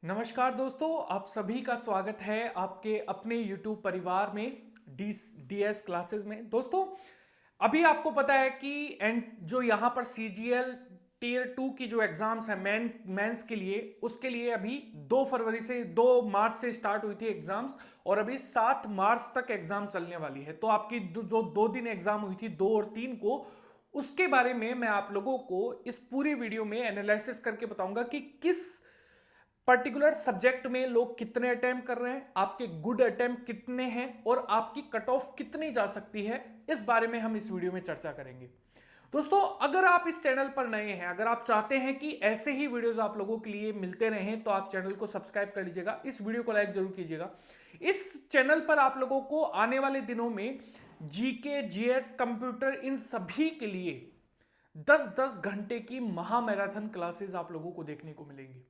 नमस्कार दोस्तों, आप सभी का स्वागत है आपके अपने YouTube परिवार में डीएस क्लासेस में। दोस्तों, अभी आपको पता है कि जो यहाँ पर CGL टीयर 2 की जो एग्जाम्स है मेंस के लिए, उसके लिए अभी 2 मार्च से स्टार्ट हुई थी एग्जाम्स और अभी 7 मार्च तक एग्जाम चलने वाली है। तो आपकी जो 2 दिन एग्जाम हुई थी 2 और 3 को, उसके बारे में मैं आप लोगों को इस पूरी वीडियो में एनालिसिस करके बताऊंगा कि किस पर्टिकुलर सब्जेक्ट में लोग कितने अटेम्प्ट कर रहे हैं, आपके गुड अटेम्प्ट कितने हैं और आपकी कट ऑफ कितनी जा सकती है, इस बारे में हम इस वीडियो में चर्चा करेंगे। दोस्तों, अगर आप इस चैनल पर नए हैं, अगर आप चाहते हैं कि ऐसे ही वीडियोस आप लोगों के लिए मिलते रहें, तो आप चैनल को सब्सक्राइब कर लीजिएगा, इस वीडियो को लाइक जरूर कीजिएगा। इस चैनल पर आप लोगों को आने वाले दिनों में जीके, जीएस, कंप्यूटर, इन सभी के लिए 10-10 घंटे की महामैराथन क्लासेस आप लोगों को देखने को मिलेंगी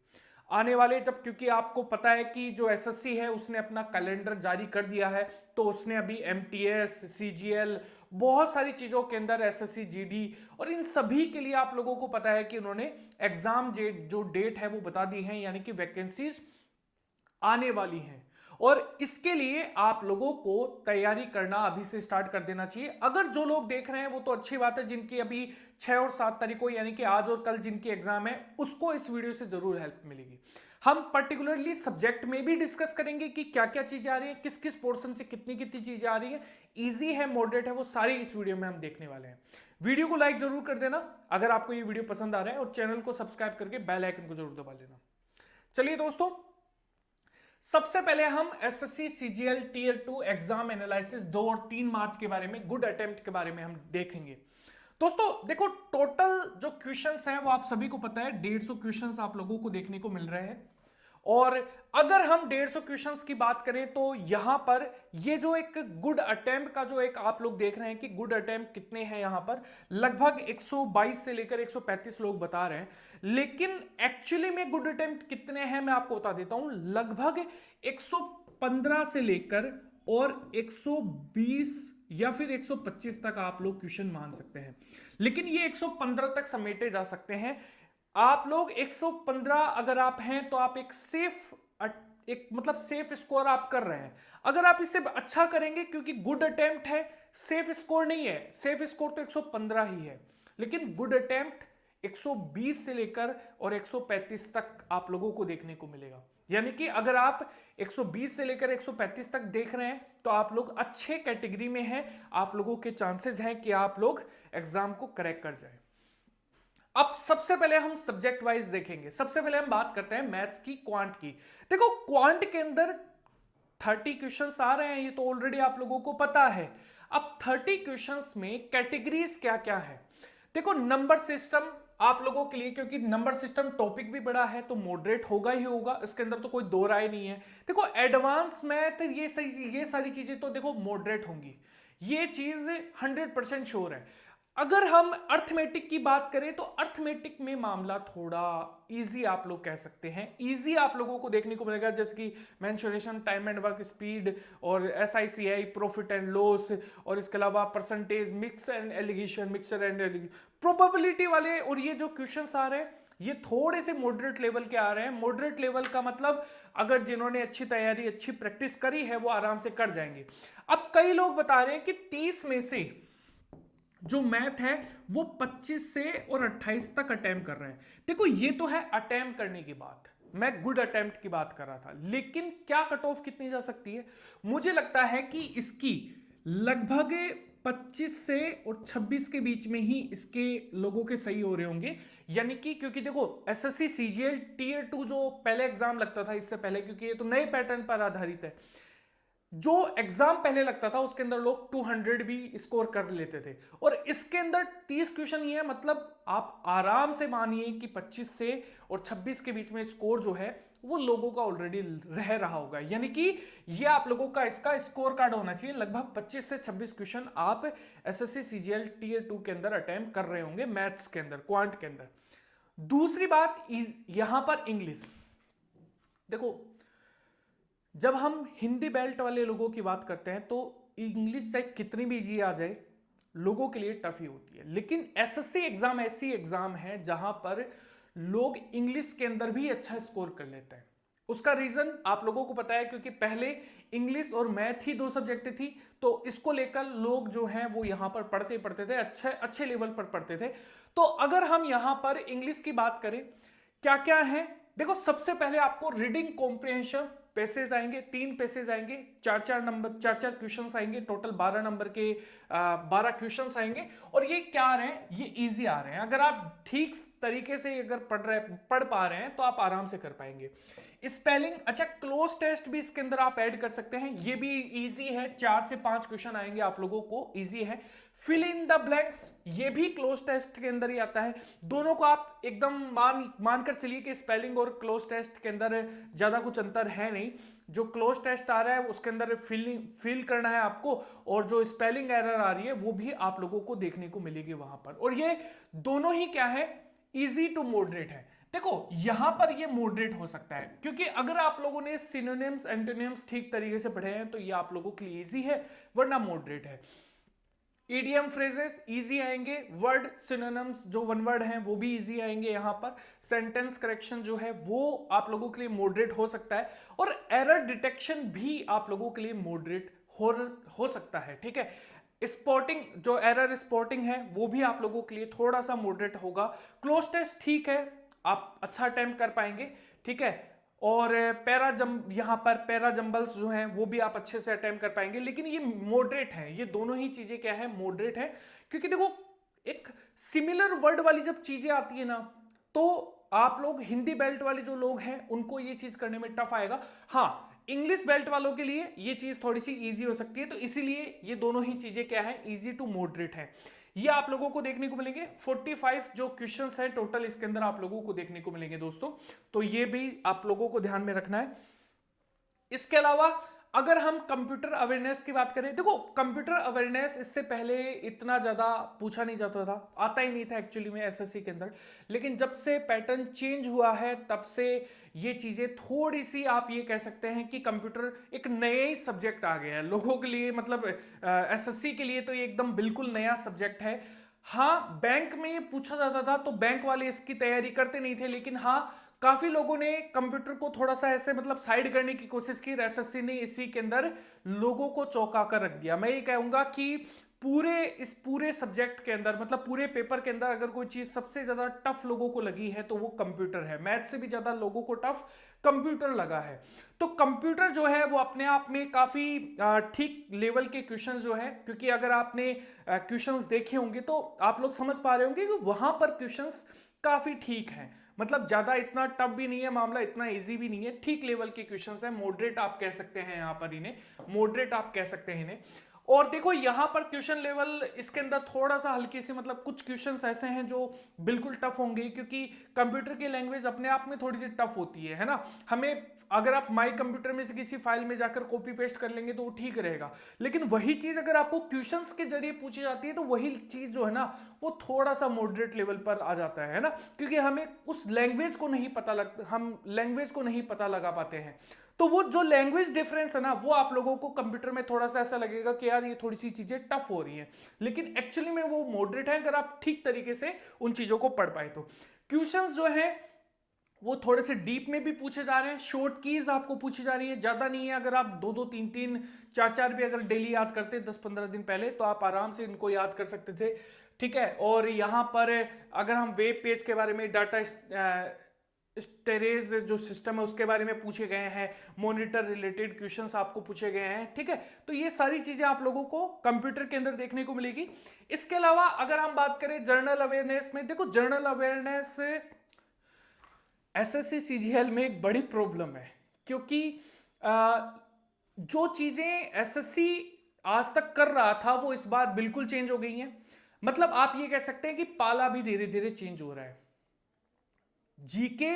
आने वाले। जब क्योंकि आपको पता है कि जो एसएससी है उसने अपना कैलेंडर जारी कर दिया है, तो उसने अभी एमटीएस, सीजीएल, बहुत सारी चीजों के अंदर एसएससी, जीडी और इन सभी के लिए आप लोगों को पता है कि उन्होंने एग्जाम जो डेट है वो बता दी है, यानी कि वैकेंसीज आने वाली हैं। और इसके लिए आप लोगों को तैयारी करना अभी से स्टार्ट कर देना चाहिए। अगर जो लोग देख रहे हैं वो तो अच्छी बात है, जिनकी अभी 6 और 7 तारीख को, यानी कि आज और कल जिनकी एग्जाम है, उसको इस वीडियो से जरूर हेल्प मिलेगी। हम पर्टिकुलरली सब्जेक्ट में भी डिस्कस करेंगे कि क्या क्या चीजें आ रही है, किस किस पोर्शन से कितनी कितनी चीजें आ रही है, इजी है, मॉडरेट है, वो सारी इस वीडियो में हम देखने वाले हैं। वीडियो को लाइक जरूर कर देना अगर आपको ये वीडियो पसंद आ रहा है, और चैनल को सब्सक्राइब करके बेल आइकन को जरूर दबा लेना। चलिए दोस्तों, सबसे पहले हम SSC CGL tier 2 exam analysis 2 और 3 मार्च के बारे में, गुड अटेम्प्ट के बारे में हम देखेंगे। दोस्तों देखो, टोटल जो क्वेश्चंस हैं वो आप सभी को पता है 150 क्वेश्चंस आप लोगों को देखने को मिल रहे हैं। और अगर हम 150 क्वेश्चंस की बात करें तो यहां पर ये जो एक गुड अटेम्प्ट का जो एक आप लोग देख रहे हैं कि गुड अटेम्प्ट कितने हैं, यहां पर लगभग 122 से लेकर 135 लोग बता रहे हैं, लेकिन एक्चुअली में गुड अटेम्प्ट कितने हैं मैं आपको बता देता हूं। लगभग 115 से लेकर और 120 या फिर 125 तक आप लोग क्वेश्चन मान सकते हैं, लेकिन ये 115 तक समेटे जा सकते हैं। आप लोग 115 अगर आप हैं तो आप एक सेफ स्कोर आप कर रहे हैं। अगर आप इससे अच्छा करेंगे, क्योंकि गुड अटेम्प्ट है, सेफ स्कोर नहीं है, सेफ स्कोर तो 115 ही है, लेकिन गुड अटेम्प्ट 120 से लेकर और 135 तक आप लोगों को देखने को मिलेगा। यानी कि अगर आप 120 से लेकर 135 तक देख रहे हैं तो आप लोग अच्छे कैटेगरी में हैं, आप लोगों के चांसेस हैं कि आप लोग एग्जाम को क्रैक कर जाए। अब सबसे पहले हम सब्जेक्ट वाइज देखेंगे। सबसे पहले हम बात करते हैं मैथ्स की, क्वांट की। देखो, क्वांट के अंदर 30 क्वेश्चंस आ रहे हैं, ये तो ऑलरेडी आप लोगों को पता है। अब 30 क्वेश्चंस में कैटेगरीज क्या क्या है। देखो, नंबर सिस्टम आप लोगों के लिए, क्योंकि नंबर सिस्टम टॉपिक भी बड़ा है तो मॉडरेट होगा ही होगा, इसके अंदर तो कोई दो राय नहीं है। देखो, एडवांस मैथ ये सारी चीजें तो देखो मॉडरेट होंगी, ये चीज 100% श्योर है। अगर हम अर्थमेटिक की बात करें तो अर्थमेटिक में मामला थोड़ा इजी आप लोग कह सकते हैं। इजी आप लोगों को देखने को मिलेगा, जैसे कि mensuration, time and work speed, और SICI, प्रॉफिट एंड लॉस, और इसके अलावा percentage, mixture and allegation, probability वाले। और ये जो क्वेश्चंस आ रहे हैं ये थोड़े से मॉडरेट लेवल के आ रहे हैं। मॉडरेट लेवल का मतलब अगर जिन्होंने अच्छी तैयारी, अच्छी प्रैक्टिस करी है वो आराम से कर जाएंगे। अब कई लोग बता रहे हैं कि 30 में से जो मैथ है वो 25 से और 28 तक अटेम्प्ट कर रहे हैं। देखो, ये तो है अटेम्प्ट करने की बात, मैं गुड अटेम्प्ट की बात कर रहा था, लेकिन क्या कट ऑफ कितनी जा सकती है। मुझे लगता है कि इसकी लगभग 25 से और 26 के बीच में ही इसके लोगों के सही हो रहे होंगे। यानी कि क्योंकि देखो, एसएससी सीजीएल टीयर 2 जो पहले एग्जाम लगता था इससे पहले, क्योंकि ये तो नए पैटर्न पर आधारित है, जो एग्जाम पहले लगता था उसके अंदर लोग 200 भी स्कोर कर लेते थे, और इसके अंदर 30 क्वेश्चन ही है। मतलब आप आराम से मानिए कि 25 से और 26 के बीच में स्कोर जो है वो लोगों का ऑलरेडी रह रहा होगा। यानी कि ये आप लोगों का इसका स्कोर कार्ड होना चाहिए। लगभग 25 से 26 क्वेश्चन आप एसएससी सीजीएल टीयर 2 के अंदर अटेम्प्ट कर रहे होंगे, मैथ्स के अंदर, क्वांट के अंदर। दूसरी बात, यहां पर इंग्लिश। देखो, जब हम हिंदी बेल्ट वाले लोगों की बात करते हैं तो इंग्लिश चाहे कितनी भी इजी आ जाए, लोगों के लिए टफ ही होती है। लेकिन एसएससी एग्जाम ऐसी एग्जाम है जहां पर लोग इंग्लिश के अंदर भी अच्छा स्कोर कर लेते हैं। उसका रीजन आप लोगों को पता है, क्योंकि पहले इंग्लिश और मैथ ही दो सब्जेक्ट थी, तो इसको लेकर लोग जो हैं वो यहां पर पढ़ते पढ़ते थे, अच्छे अच्छे लेवल पर पढ़ते थे। तो अगर हम यहां पर इंग्लिश की बात करें, क्या क्या है, देखो सबसे पहले आपको रीडिंग कॉम्प्रिहेंशन पैसेज आएंगे, 3 पैसेज आएंगे, 4 4 क्वेश्चंस आएंगे, टोटल 12 नंबर के 12 क्वेश्चंस आएंगे। और ये क्या आ रहे हैं, ये इजी आ रहे हैं। अगर आप ठीक तरीके से अगर पढ़ पा रहे हैं तो आप आराम से कर पाएंगे। स्पेलिंग, अच्छा क्लोज टेस्ट भी इसके अंदर आप ऐड कर सकते हैं, ये भी इजी है, 4 से 5 क्वेश्चन आएंगे आप लोगों को, इजी है। फिल इन द ब्लैंक्स, ये भी क्लोज टेस्ट के अंदर ही आता है। दोनों को आप एकदम मानकर चलिए कि स्पेलिंग और क्लोज टेस्ट के अंदर ज्यादा कुछ अंतर है नहीं। जो क्लोज टेस्ट आ रहा है उसके अंदर फिल करना है आपको, और जो स्पेलिंग एरर आ रही है वो भी आप लोगों को देखने को मिलेगी वहां पर। और ये दोनों ही क्या है, इजी टू मॉडरेट है। देखो यहां पर ये मॉडरेट हो सकता है, क्योंकि अगर आप लोगों ने सिनोनिम्स एंटोनिम्स ठीक तरीके से पढ़े हैं तो ये आप लोगों के लिए इजी है, वरना मॉडरेट है। ईडीएम फ्रेजेस इजी आएंगे, वर्ड सिनोनिम्स जो वन वर्ड हैं वो भी इजी आएंगे यहां पर। सेंटेंस करेक्शन जो है वो आप लोगों के लिए मॉडरेट हो सकता है, और एरर डिटेक्शन भी आप लोगों के लिए मॉडरेट हो सकता है, ठीक है। स्पॉटिंग, जो एरर स्पॉटिंग है वो भी आप लोगों के लिए थोड़ा सा मॉडरेट होगा। क्लोज टेस्ट ठीक है, आप अच्छा अटेम्प्ट कर पाएंगे, ठीक है। और यहाँ पर पैरा जंबल्स जो हैं वो भी आप अच्छे से अटेम्प्ट कर पाएंगे, लेकिन ये मॉडरेट है, ये दोनों ही चीजें क्या है, मॉडरेट है। क्योंकि देखो एक सिमिलर वर्ड वाली जब चीजें आती है ना, तो आप लोग हिंदी बेल्ट वाले जो लोग हैं उनको ये चीज करने में टफ आएगा। हाँ, इंग्लिश बेल्ट वालों के लिए ये चीज थोड़ी सी इजी हो सकती है, तो इसीलिए ये दोनों ही चीजें क्या है, इजी टू मॉडरेट है। ये आप लोगों को देखने को मिलेंगे 45 जो क्वेश्चंस हैं टोटल इसके अंदर आप लोगों को देखने को मिलेंगे दोस्तों, तो ये भी आप लोगों को ध्यान में रखना है। इसके अलावा अगर हम कंप्यूटर अवेयरनेस की बात करें, देखो कंप्यूटर अवेयरनेस इससे पहले इतना ज्यादा पूछा नहीं जाता था, आता ही नहीं था एक्चुअली में एसएससी के अंदर। लेकिन जब से पैटर्न चेंज हुआ है तब से ये चीजें थोड़ी सी, आप ये कह सकते हैं कि कंप्यूटर एक नया ही सब्जेक्ट आ गया है लोगों के लिए, मतलब एसएससी के लिए तो ये एकदम बिल्कुल नया सब्जेक्ट है। हाँ, बैंक में ये पूछा जाता था तो बैंक वाले इसकी तैयारी करते नहीं थे, लेकिन हाँ काफी लोगों ने कंप्यूटर को थोड़ा सा ऐसे मतलब साइड करने की कोशिश की, एसएससी ने इसी के अंदर लोगों को चौंका कर रख दिया। मैं ये कहूंगा कि इस पूरे सब्जेक्ट के अंदर, मतलब पूरे पेपर के अंदर अगर कोई चीज सबसे ज्यादा टफ लोगों को लगी है तो वो कंप्यूटर है। मैथ से भी ज्यादा लोगों को टफ कंप्यूटर लगा है। तो कंप्यूटर जो है वो अपने आप में काफी ठीक लेवल के क्वेश्चंस जो है, क्योंकि अगर आपने क्वेश्चंस देखे होंगे तो आप लोग समझ पा रहे होंगे कि वहां पर क्वेश्चंस काफी ठीक हैं, मतलब ज्यादा इतना टफ भी नहीं है मामला, इतना इजी भी नहीं है, ठीक लेवल के क्वेश्चंस हैं, मॉडरेट आप कह सकते हैं यहां पर इन्हें, मॉडरेट आप कह सकते हैं इन्हें। और देखो यहां पर क्वेश्चन लेवल इसके अंदर थोड़ा सा हल्के से, मतलब कुछ क्वेश्चंस ऐसे हैं जो बिल्कुल टफ होंगे, क्योंकि कंप्यूटर की लैंग्वेज अपने आप में थोड़ी सी टफ होती है ना। हमें अगर आप माई कंप्यूटर में से किसी फाइल में जाकर कॉपी पेस्ट कर लेंगे तो वो ठीक रहेगा, लेकिन वही चीज अगर आपको क्वेश्चंस के जरिए पूछी जाती है तो वही चीज जो है ना वो थोड़ा सा मॉडरेट लेवल पर आ जाता है ना, क्योंकि हमें उस लैंग्वेज को नहीं पता हम लैंग्वेज को नहीं पता लगा पाते हैं। तो वो जो लैंग्वेज डिफरेंस है ना, वो आप लोगों को कंप्यूटर में थोड़ा सा ऐसा लगेगा कि यार ये थोड़ी सी चीजें टफ हो रही हैं, लेकिन एक्चुअली में वो मॉडरेट है अगर आप ठीक तरीके से उन चीजों को पढ़ पाए तो। क्वेश्चंस जो है वो थोड़े से डीप में भी पूछे जा रहे हैं, शॉर्ट कीज आपको पूछी जा रही है, ज्यादा नहीं है। अगर आप 2 2 3 3 4 4 भी अगर डेली याद करते 10 15 दिन पहले तो आप आराम से इनको याद कर सकते थे, ठीक है। और यहां पर अगर हम वेब पेज के बारे में, डाटा स्टोरेज जो सिस्टम है उसके बारे में पूछे गए हैं, मॉनिटर रिलेटेड क्वेश्चंस आपको पूछे गए हैं, ठीक है। तो ये सारी चीजें आप लोगों को कंप्यूटर के अंदर देखने को मिलेगी। इसके अलावा अगर हम बात करें जनरल अवेयरनेस में, देखो जनरल अवेयरनेस एसएससी सीजीएल में एक बड़ी प्रॉब्लम है, क्योंकि जो चीजें एसएससी आज तक कर रहा था वो इस बार बिल्कुल चेंज हो गई हैं। मतलब आप ये कह सकते हैं कि पाला भी धीरे धीरे चेंज हो रहा है। जीके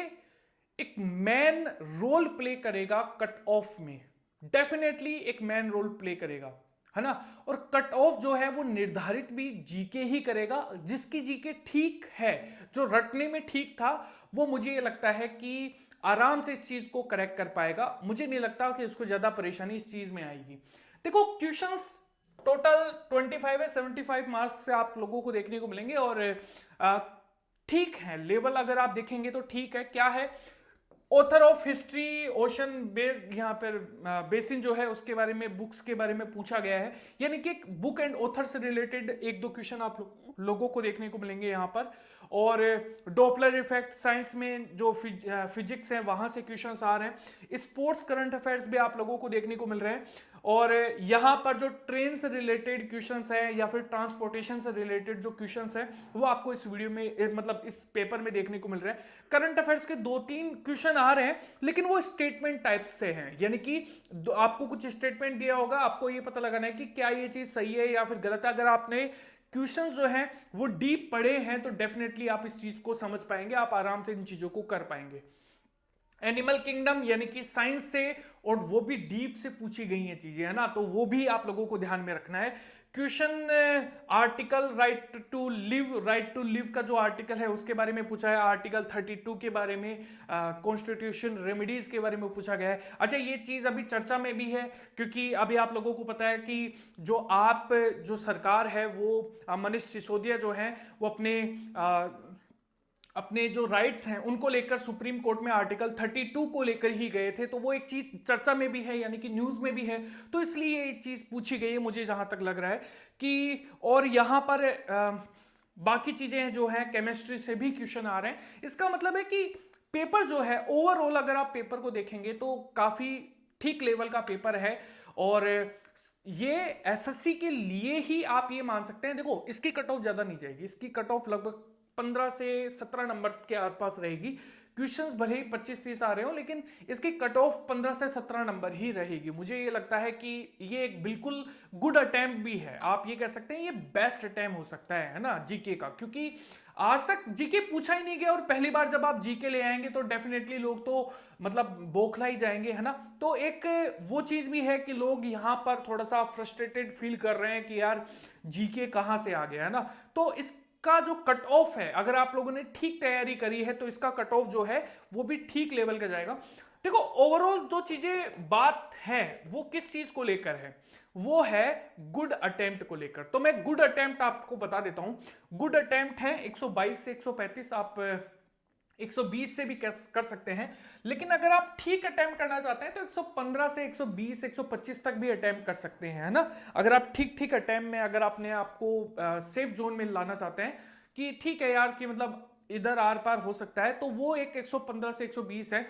एक मैन रोल प्ले करेगा कट ऑफ में, डेफिनेटली एक मैन रोल प्ले करेगा, है ना। और कट ऑफ जो है वो निर्धारित भी जीके ही करेगा, जिसकी जीके ठीक है, जो रटने में ठीक था, वो मुझे ये लगता है कि आराम से इस चीज को करेक्ट कर पाएगा। मुझे नहीं लगता कि उसको ज्यादा परेशानी इस चीज में आएगी। देखो क्वेश्चंस टोटल 25 है, 75 मार्क्स से आप लोगों को देखने को मिलेंगे, और ठीक है लेवल अगर आप देखेंगे तो ठीक है। क्या है, ऑथर ऑफ हिस्ट्री ओशन यहाँ पर बेसिन जो है उसके बारे में, बुक्स के बारे में पूछा गया है, यानी कि एक बुक एंड ऑथर से रिलेटेड एक दो क्वेश्चन आप लोगों को देखने को मिलेंगे यहाँ पर। और डॉपलर इफेक्ट, साइंस में जो फिजिक्स है वहां से क्वेश्चंस आ रहे हैं। स्पोर्ट्स करंट अफेयर्स भी आप लोगों को देखने को मिल रहे हैं। और यहाँ पर जो ट्रेन से रिलेटेड क्वेश्चंस हैं या फिर ट्रांसपोर्टेशन से रिलेटेड जो क्वेश्चंस हैं वो आपको इस वीडियो में मतलब इस पेपर में देखने को मिल रहे हैं। करंट अफेयर्स के 2-3 क्वेश्चन आ रहे हैं, लेकिन वो स्टेटमेंट टाइप से हैं, यानी कि आपको कुछ स्टेटमेंट दिया होगा, आपको ये पता लगाना है कि क्या ये चीज सही है या फिर गलत है। अगर आपने क्वेश्चन जो हैं वो डीप पढ़े हैं तो डेफिनेटली आप इस चीज को समझ पाएंगे, आप आराम से इन चीजों को कर पाएंगे। एनिमल किंगडम यानी कि साइंस से, और वो भी डीप से पूछी गई हैं चीजें, है ना, तो वो भी आप लोगों को ध्यान में रखना है। Question article right to live का जो आर्टिकल है उसके बारे में पूछा है, आर्टिकल 32 के बारे में, कॉन्स्टिट्यूशन रेमेडीज के बारे में पूछा गया है। अच्छा, ये चीज अभी चर्चा में भी है, क्योंकि अभी आप लोगों को पता है कि जो सरकार है वो मनीष सिसोदिया जो है वो अपने जो राइट्स हैं उनको लेकर सुप्रीम कोर्ट में आर्टिकल 32 को लेकर ही गए थे, तो वो एक चीज चर्चा में भी है, यानी कि न्यूज में भी है, तो इसलिए ये चीज पूछी गई है, मुझे जहां तक लग रहा है कि। और यहां पर बाकी चीजें जो है केमिस्ट्री से भी क्वेश्चन आ रहे हैं। इसका मतलब है कि पेपर जो है ओवरऑल अगर आप पेपर को देखेंगे तो काफी ठीक लेवल का पेपर है। और ये एसएससी के लिए ही आप ये मान सकते हैं। देखो, इसकी कट ऑफ ज्यादा नहीं जाएगी, इसकी कट ऑफ लगभग 15 से 17 नंबर के आसपास रहेगी। क्वेश्चंस भले ही 25-30 आ रहे हो, लेकिन इसकी कट ऑफ 15 से 17 नंबर ही रहेगी। मुझे ये लगता है कि ये एक बिल्कुल गुड अटेम्प्ट भी है, आप ये कह सकते हैं ये बेस्ट अटेम्प्ट हो सकता है ना, जीके का, क्योंकि आज तक जीके पूछा ही नहीं गया और पहली बार जब आप जीके ले आएंगे तो डेफिनेटली लोग तो मतलब बौखला ही जाएंगे, है ना। तो एक वो चीज भी है कि लोग यहाँ पर थोड़ा सा फ्रस्ट्रेटेड फील कर रहे हैं कि यार जीके कहाँ से आ गया, है ना। तो इसका जो कट ऑफ है, अगर आप लोगों ने ठीक तैयारी करी है तो इसका कट ऑफ जो है वो भी ठीक लेवल का जाएगा। देखो, ओवरऑल जो चीजें बात है वो किस चीज को लेकर है, वो है गुड अटेम्प्ट को लेकर। तो मैं गुड अटेम्प्ट आपको बता देता हूं। गुड अटेम्प्ट है 122 से 135, आप 120 से भी कर सकते हैं, लेकिन अगर आप ठीक अटेम्प्ट करना चाहते हैं तो 115 से 120 125 तक भी अटेम्प्ट कर सकते हैं, है ना। अगर आप ठीक अटेम्प्ट में, अगर आपने आपको सेफ जोन में लाना चाहते हैं कि ठीक है यार कि मतलब इधर आर पार हो सकता है, तो वो एक 115 से 120 है।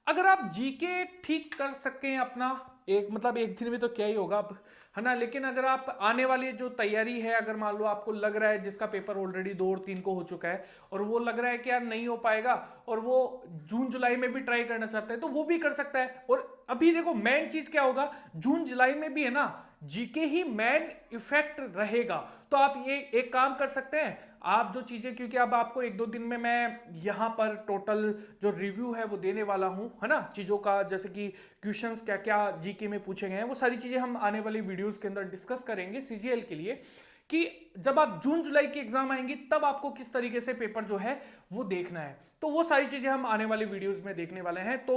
अगर आप जीके ठीक कर सकें अपना, एक दिन में तो क्या ही होगा अब, है ना, लेकिन अगर आप आने वाली जो तैयारी है, अगर मान लो आपको लग रहा है जिसका पेपर ऑलरेडी 2 और 3 को हो चुका है और वो लग रहा है कि यार नहीं हो पाएगा और वो जून जुलाई में भी ट्राई करना चाहता है, तो वो भी कर सकता है। और अभी देखो मेन चीज क्या होगा, जून जुलाई में भी है ना जीके ही मेन इफेक्ट रहेगा। तो आप ये एक काम कर सकते हैं, आप जो चीजें, क्योंकि अब आपको 1-2 दिन में मैं यहाँ पर टोटल जो रिव्यू है वो देने वाला हूं, है ना, चीजों का, जैसे कि क्वेश्चंस क्या क्या जीके में पूछे गए हैं, वो सारी चीजें हम आने वाली वीडियोस के अंदर डिस्कस करेंगे सीजीएल के लिए, कि जब आप जून जुलाई की एग्जाम आएंगी तब आपको किस तरीके से पेपर जो है वो देखना है। तो वो सारी चीजें हम आने वाली वीडियोस में देखने वाले हैं। तो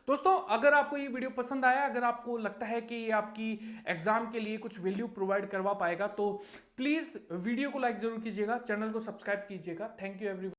दोस्तों, अगर आपको ये वीडियो पसंद आया, अगर आपको लगता है कि ये आपकी एग्जाम के लिए कुछ वैल्यू प्रोवाइड करवा पाएगा, तो प्लीज वीडियो को लाइक जरूर कीजिएगा, चैनल को सब्सक्राइब कीजिएगा। Thank you everyone.